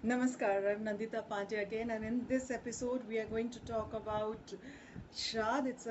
Namaskar, I'm Nandita Pandey again, and in this episode, we are going to talk about Shraddh. It's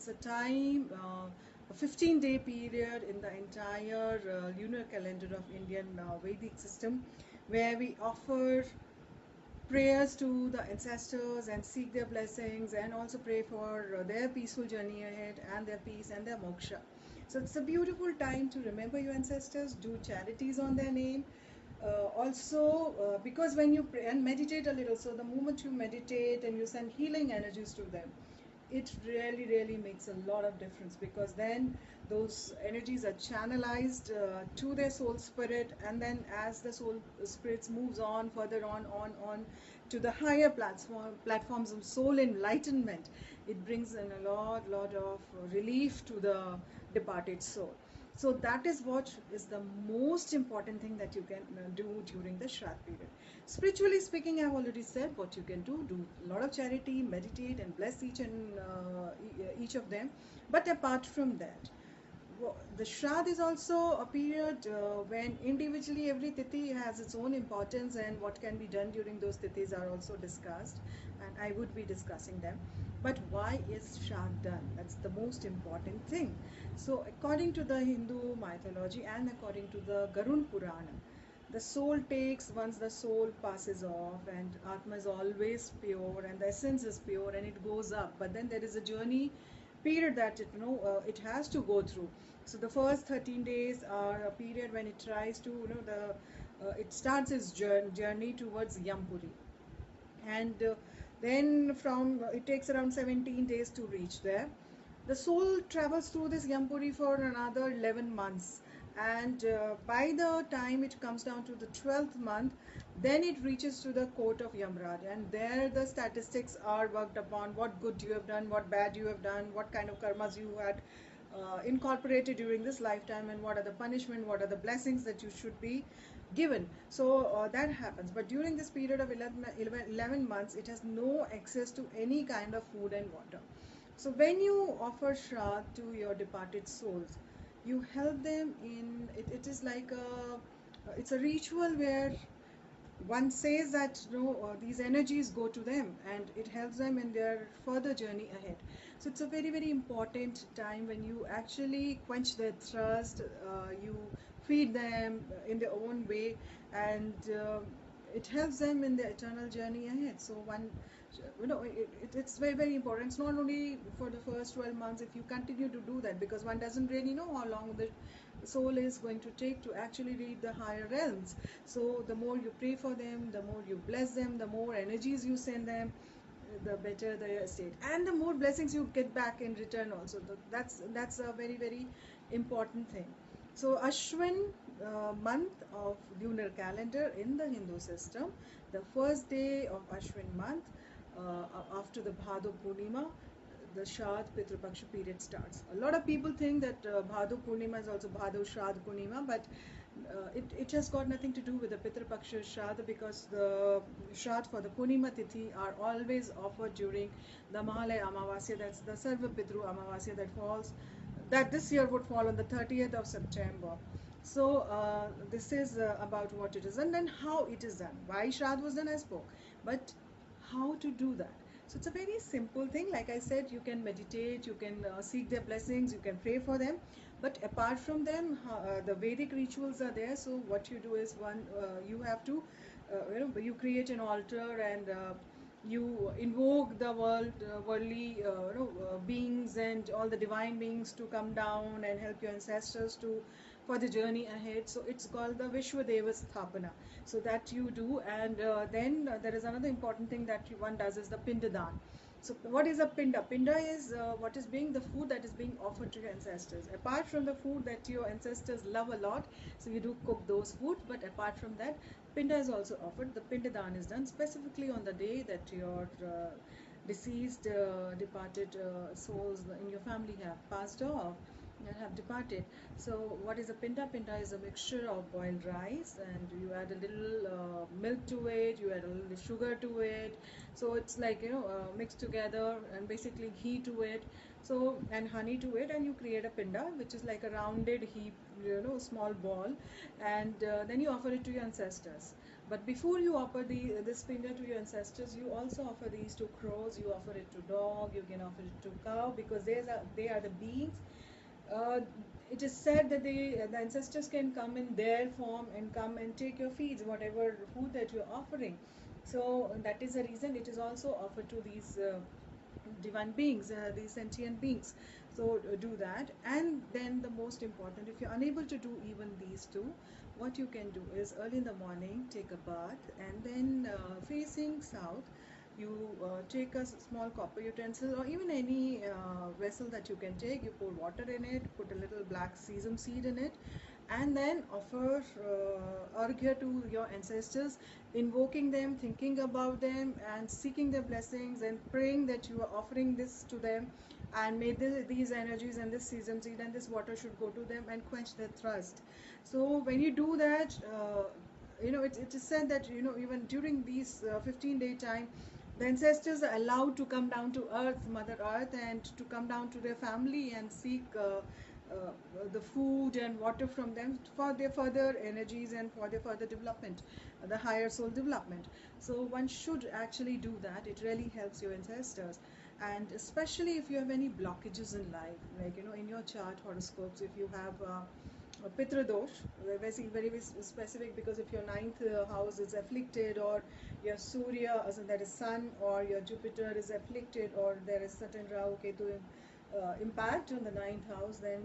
a time, a 15-day period in the entire lunar calendar of Indian Vedic system, where we offer prayers to the ancestors and seek their blessings, and also pray for their peaceful journey ahead and their peace and their moksha. So it's a beautiful time to remember your ancestors, do charities on their name. Also, because when you pray and meditate a little, so the moment you meditate and you send healing energies to them, it really, really makes a lot of difference, because then those energies are channelized to their soul spirit, and then as the soul spirits moves on further on to the higher platforms of soul enlightenment, it brings in a lot of relief to the departed soul. So that is what is the most important thing that you can do during the Shraddh period. Spiritually speaking, I've already said what you can do a lot of charity, meditate, and bless each of them. But apart from that, the Shraddh is also a period when individually every tithi has its own importance, and what can be done during those tithis are also discussed, and I would be discussing them. But why is Shraddh done? That's the most important thing. So, according to the Hindu mythology and according to the Garud Purana, the soul takes once the soul passes off, and Atma is always pure, and the essence is pure, and it goes up. But then there is a journey period that it has to go through. So the first 13 days are a period when it tries to the it starts its journey towards Yampuri, and then from it takes around 17 days to reach there. The soul travels through this Yampuri for another 11 months, and by the time it comes down to the 12th month, then it reaches to the court of Yamraj, and there the statistics are worked upon: what good you have done, what bad you have done, what kind of karmas you had incorporated during this lifetime, and what are the punishment, what are the blessings that you should be given. So that happens, but during this period of 11 months, it has no access to any kind of food and water. So when you offer Shraddh to your departed souls, you help them in it is like a it's a ritual where one says that these energies go to them, and it helps them in their further journey ahead. So it's a very important time when you actually quench their thirst, you feed them in their own way, and it helps them in their eternal journey ahead. So one it's very important. It's not only for the first 12 months. If you continue to do that, because one doesn't really know how long the soul is going to take to actually reach the higher realms. So the more you pray for them, the more you bless them, the more energies you send them, the better their state, and the more blessings you get back in return also. That's a very important thing. So Ashwin month of lunar calendar in the Hindu system, the first day of Ashwin month, after the Bhadra Purnima, the Shraddh Pitru Paksha period starts. A lot of people think that Bhadra Purnima is also Bhadra Shraddh Purnima, but it has got nothing to do with the Pitru Paksha Shraddh, because the Shraddh for the Purnima Tithi are always offered during the Mahalaya Amavasya, that's the Sarva Pitru Amavasya, that this year would fall on the 30th of September. So this is about what it is, and then how it is done. Why Shraddh was done, I spoke, but how to do that. So it's a very simple thing. Like I said, you can meditate, you can seek their blessings, you can pray for them. But apart from them, the Vedic rituals are there. So what you do is you have to, you create an altar, and you invoke the worldly beings and all the divine beings to come down and help your ancestors to for the journey ahead. So it's called the Vishwadeva Sthapana. So that you do, and then there is another important thing that one does is the Pindadan. So what is a pinda? Pinda is what is being the food that is being offered to your ancestors. Apart from the food that your ancestors love a lot, so you do cook those food. But apart from that, pinda is also offered. The pindadan is done specifically on the day that your deceased, departed souls in your family have passed off and have departed. So what is a pinda? Pinda is a mixture of boiled rice, and you add a little milk to it, you add a little sugar to it. So it's like mixed together, and basically ghee to it, so and honey to it, and you create a pinda, which is like a rounded heap, small ball, and then you offer it to your ancestors. But before you offer this finger to your ancestors, you also offer these to crows. You offer it to dog. You can offer it to cow because they are the beings. Uh, it is said that the ancestors can come in their form and come and take your feeds, whatever food that you're offering. So that is the reason it is also offered to these divine beings, these sentient beings. So do that. And then the most important, if you're unable to do even these two, what you can do is early in the morning take a bath, and then facing south you take a small copper utensil or even any vessel that you can take. You pour water in it, put a little black sesame seed in it, and then offer arghya to your ancestors, invoking them, thinking about them, and seeking their blessings and praying that you are offering this to them. And may these energies and this sesame seed and this water should go to them and quench their thirst. So when you do that, it is said that even during these 15-day time, the ancestors are allowed to come down to earth, Mother Earth, and to come down to their family and seek the food and water from them for their further energies and for their further development, the higher soul development. So one should actually do that. It really helps your ancestors. And especially if you have any blockages in life, like in your chart horoscopes, if you have Pitra dosh, very specific, because if your ninth house is afflicted, or your Surya, as in that is Sun, or your Jupiter is afflicted, or there is certain Rahu Ketu impact on the ninth house, then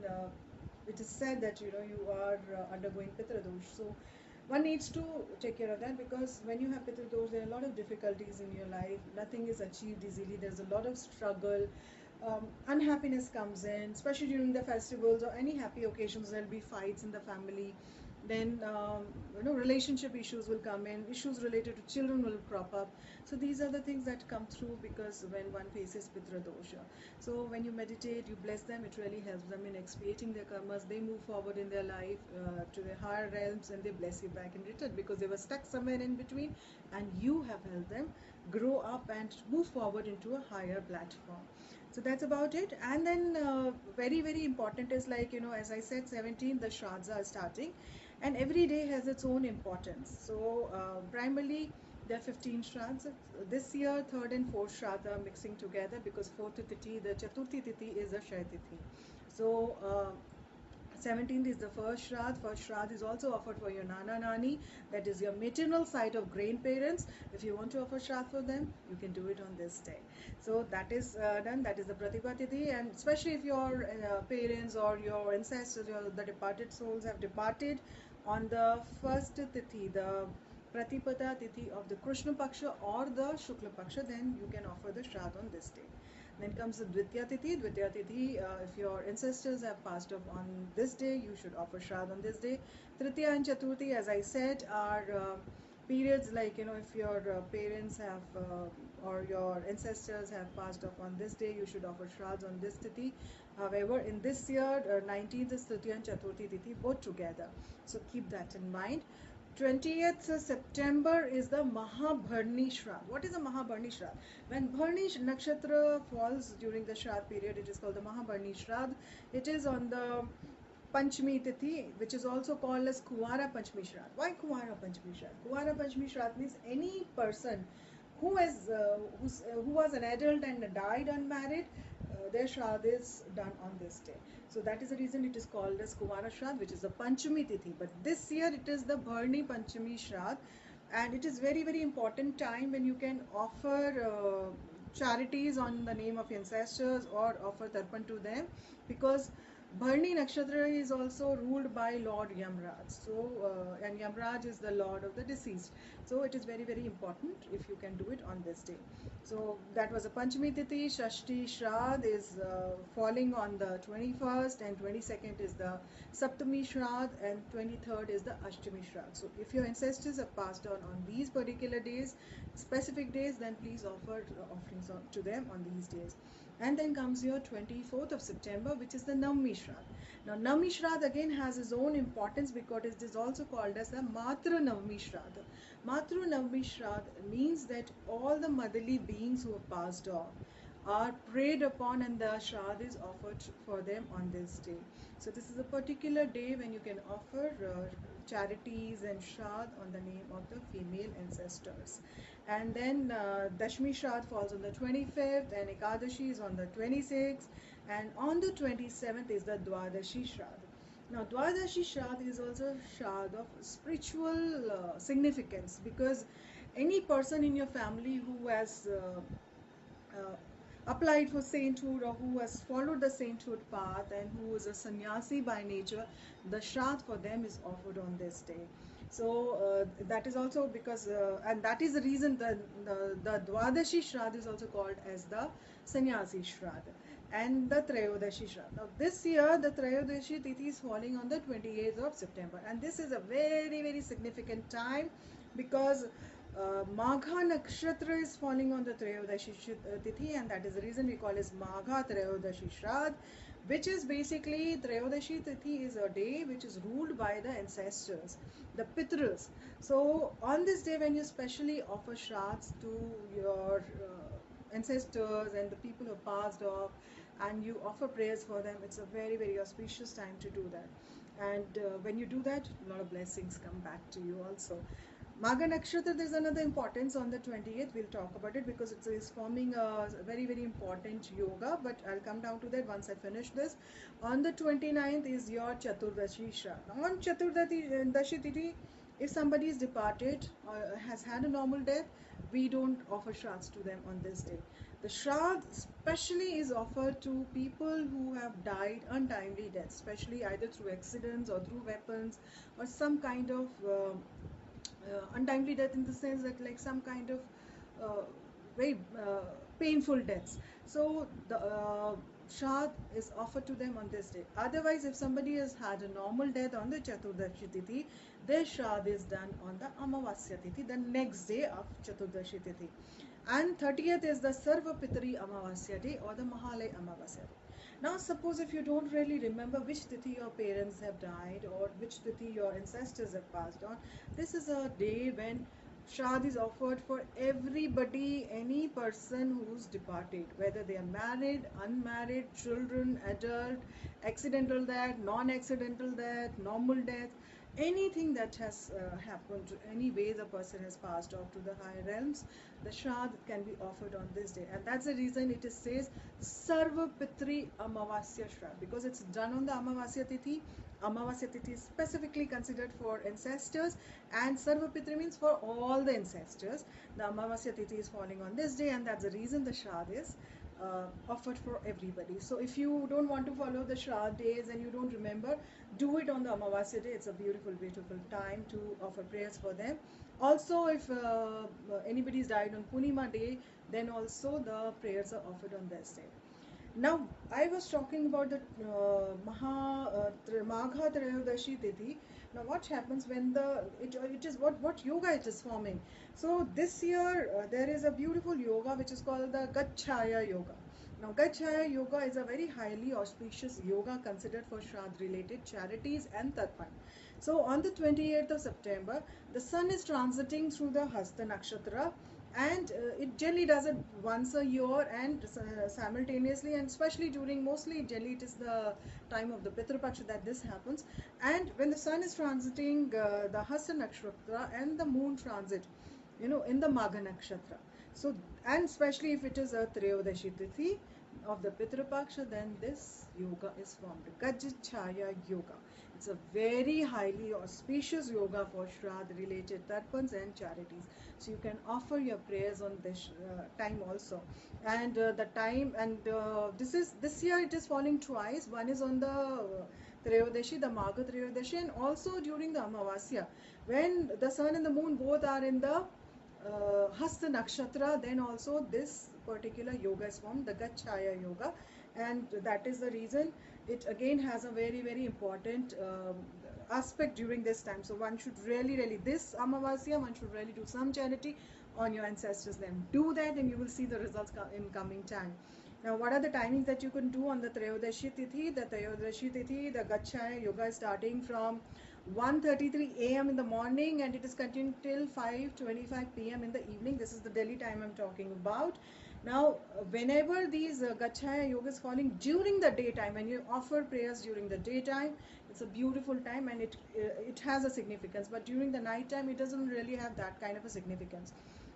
it is said that you are undergoing Pitra dosh. So one needs to take care of that, because when you have Pitra dosh, there are a lot of difficulties in your life. Nothing is achieved easily. There's a lot of struggle. Unhappiness comes in, especially during the festivals or any happy occasions. There'll be fights in the family. Then relationship issues will come in. Issues related to children will crop up. So these are the things that come through because when one faces Pitra dosha. So when you meditate, you bless them. It really helps them in expiating their karmas. They move forward in their life to the higher realms, and they bless you back in return because they were stuck somewhere in between, and you have helped them grow up and move forward into a higher platform. So that's about it. And then very very important is, like as I said, 17 the Shraddhas are starting, and every day has its own importance. So primarily there are 15 Shraddhas. This year third and fourth Shraddha are mixing together because fourth Tithi, the Chaturthi Tithi, is a Kshay Tithi. So 17th is the first Shraddh. First Shraddh is also offered for your Nana Nani, that is your maternal side of grandparents. If you want to offer Shraddh for them, you can do it on this day. So that is done. That is the Pratibha Tithi, and especially if your parents or your ancestors or the departed souls have departed on the first Tithi, the Pratipada Tithi of the Krishna Paksha or the Shukla Paksha, then you can offer the Shraddh on this day. Then comes the Dvitiya Tithi. Dvitiya Tithi, if your ancestors have passed off on this day, you should offer Shraddh on this day. Tritiya and Chaturthi, as I said, are periods like, if your parents have or your ancestors have passed off on this day, you should offer Shraddh on this Tithi. However, in this year, 19th is Tritiya and Chaturthi Tithi both together. So keep that in mind. 20th September is the Mahabharni Shraddh. What is a Mahabharni Shraddh? When Bharni Nakshatra falls during the Shraddh period, it is called the Mahabharni Shraddh. It is on the Panchami Tithi, which is also called as Kuwara Panchami Shraddh. Why Kuwara Panchami Shraddh? Kuwara Panchami Shraddh means any person who who was an adult and died unmarried, their Shraddh is done on this day. So that is the reason it is called as Kumara Shraddh, which is the Panchami Tithi. But this year it is the Bharni Panchami Shraddh, and it is very very important time when you can offer charities on the name of ancestors or offer tarpan to them, because Bharni Nakshatra is also ruled by Lord Yamraj. So, and Yamraj is the Lord of the deceased. So, it is very, very important if you can do it on this day. So, that was a Panchami Tithi. Shashti Shraddh is falling on the 21st, and 22nd is the Saptami Shraddh, and 23rd is the Ashtami Shraddh. So, if your ancestors have passed on these particular days, specific days, then please offer offerings to them on these days. And then comes your 24th of September, which is the Navami Shraddh. Now, Navami Shraddh again has its own importance because it is also called as the Matra Navami Shraddh. Matra Navami Shraddh means that all the motherly beings who have passed on are prayed upon, and the Shraddh is offered for them on this day. So this is a particular day when you can offer charities and Shraddh on the name of the female ancestors. And then Dashmi Shraddh falls on the 25th, and Ekadashi is on the 26th, and on the 27th is the Dwadashi Shraddh. Now, Dwadashi Shraddh is also Shraddh of spiritual significance, because any person in your family who has uh, applied for sainthood, or who has followed the sainthood path, and who is a sannyasi by nature, the Shraddh for them is offered on this day. So that is also because, and that is the reason the Dwadashi Shraddh is also called as the sannyasi Shraddh, and the Trayodashi Shraddh. Now this year the Trayodashi Tithi is falling on the 28th of September, and this is a very very significant time, because Magha Nakshatra is falling on the Trayodashi Tithi, and that is the reason we call it Magha Trayodashi Shraddh, which is basically Trayodashi Tithi is a day which is ruled by the ancestors, the Pitras. So on this day, when you specially offer Shraddhs to your ancestors and the people who passed off, and you offer prayers for them, it's a very very auspicious time to do that. And when you do that, a lot of blessings come back to you also. Magha Nakshatra, there's another importance on the 28th. We'll talk about it because it is forming a very, very important yoga, but I'll come down to that once I finish this. On the 29th is your Chaturdashi Shraddha. On Chaturdashi Tithi, if somebody is departed or has had a normal death, we don't offer Shraddhs to them on this day. The Shraddh especially is offered to people who have died untimely deaths, especially either through accidents or through weapons or some kind of untimely death, in the sense that like some kind of very painful deaths. So the Shraddh is offered to them on this day. Otherwise, if somebody has had a normal death on the Chaturdashi Tithi, their Shraddh is done on the Amavasya Tithi, the next day of Chaturdashi Tithi. And 30th is the Sarva Pitri Amavasya Day, or the Mahalaya Amavasya Day. Now, suppose if you don't really remember which tithi your parents have died or which tithi your ancestors have passed on, this is a day when Shraddh is offered for everybody, any person who's departed, whether they are married, unmarried, children, adult, accidental death, non-accidental death, normal death, anything that has happened, any way the person has passed off to the higher realms, the Shraddh can be offered on this day. And that's the reason it is says Sarva Pitri Amavasya Shraddh, because it's done on the Amavasya Tithi. Amavasya Tithi is specifically considered for ancestors, and Sarva Pitri means for all the ancestors. The Amavasya Tithi is falling on this day, and that's the reason the Shraddh is offered for everybody. So if you don't want to follow the Shraddh days and you don't remember, do it on the Amavasya day. It's a beautiful, beautiful time to offer prayers for them. Also, if anybody's died on Punima day, then also the prayers are offered on this day. Now, I was talking about the Magha Trayodashi Tithi. Now, what happens when it is what yoga it is forming? So this year there is a beautiful yoga which is called the Gachaya Yoga. Now, Gachaya Yoga is a very highly auspicious yoga considered for Shraddh related charities and Tarpan. So on the 28th of September, the sun is transiting through the Hasta Nakshatra, and it generally does it once a year and simultaneously, and especially during, mostly generally it is the time of the Pitru Paksha that this happens. And when the sun is transiting the Hasta Nakshatra and the moon transit, in the Magha Nakshatra. So, and especially if it is a Trayodashi Tithi of the Pitru Paksha, then this yoga is formed, Gajchaya Yoga. It's a very highly auspicious yoga for Shraddh related tarpans and charities. So you can offer your prayers on this time also. And the time, and this year it is falling twice. One is on the Trayodashi, the Magha Trayodashi, and also during the Amavasya, when the sun and the moon both are in the Hasta Nakshatra, then also this particular yoga is formed, the Gachaya Yoga, and that is the reason it again has a very very important aspect during this time. So one should really this Amavasya, one should really do some charity on your ancestors' land. Do that and you will see the results in coming time. Now, what are the timings that you can do on the Trayodashi Tithi? The Trayodashi Tithi, the Gachaya Yoga is starting from 1:33 a.m. in the morning, and it is continuing till 5:25 p.m. in the evening. This is the Delhi time I'm talking about. Now, whenever these Gachaya Yoga is falling during the daytime, when you offer prayers during the daytime, it's a beautiful time and it has a significance. But during the night time, it doesn't really have that kind of a significance.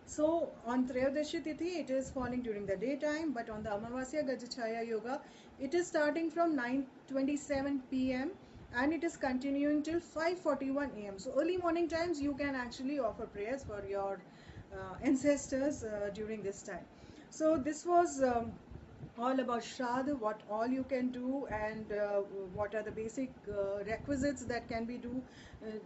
So on Trayodashi Tithi, it is falling during the daytime, but on the Amavasya Gachaya Yoga, it is starting from 9:27 p.m. and it is continuing till 5:41 a.m. So early morning times, you can actually offer prayers for your ancestors during this time. So this was all about Shraddha, what all you can do, and what are the basic requisites that can be do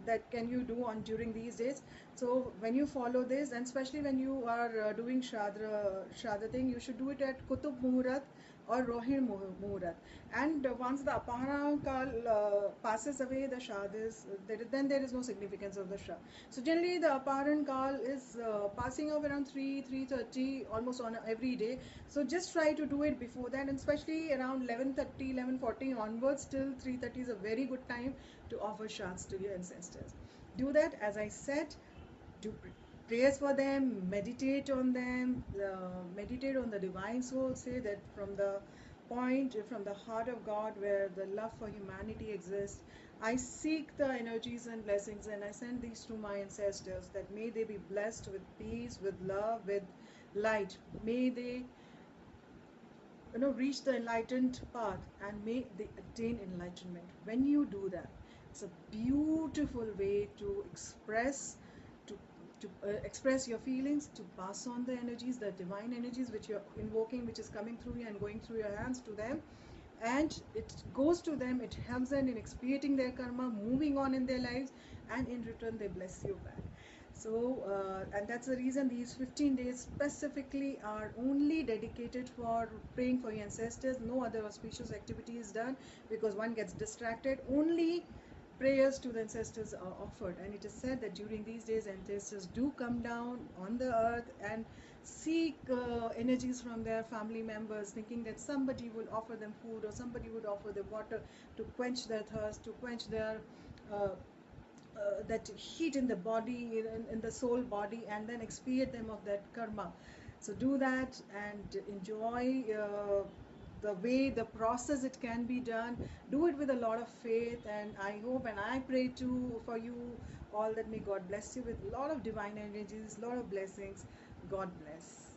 that can you do on during these days. So when you follow this, and especially when you are doing Shraddha thing, you should do it at Kutub Muhurat or Rohin Muhurat. And once the Apahana Kal passes away, the Shraddha is then there is no significance of the Shraddha. So generally the Aparan Kal is passing off around 3:30 almost on every day. So just try to do it before that, and especially around 11:30, 11:40 onwards till 3:30 is a very good time to offer Shraddhs to your ancestors. Do that, as I said, do prayers for them, meditate on them, meditate on the divine soul. Say that from the point, from the heart of God, where the love for humanity exists, I seek the energies and blessings, and I send these to my ancestors. That may they be blessed with peace, with love, with light. May they reach the enlightened path, and may they attain enlightenment. When you do that, it's a beautiful way to to express your feelings, to pass on the energies, the divine energies which you're invoking, which is coming through you and going through your hands to them, and it goes to them, it helps them in expiating their karma, moving on in their lives, and in return they bless you back. So and that's the reason these 15 days specifically are only dedicated for praying for your ancestors. No other auspicious activity is done, because one gets distracted. Only prayers to the ancestors are offered, and it is said that during these days ancestors do come down on the earth and seek energies from their family members, thinking that somebody will offer them food or somebody would offer them water to quench their thirst, to quench their uh, that heat in the body, in the soul body, and then expiate them of that karma. So do that and enjoy the way, the process it can be done. Do it with a lot of faith, and I hope and I pray to for you all that may God bless you with a lot of divine energies, a lot of blessings. God bless.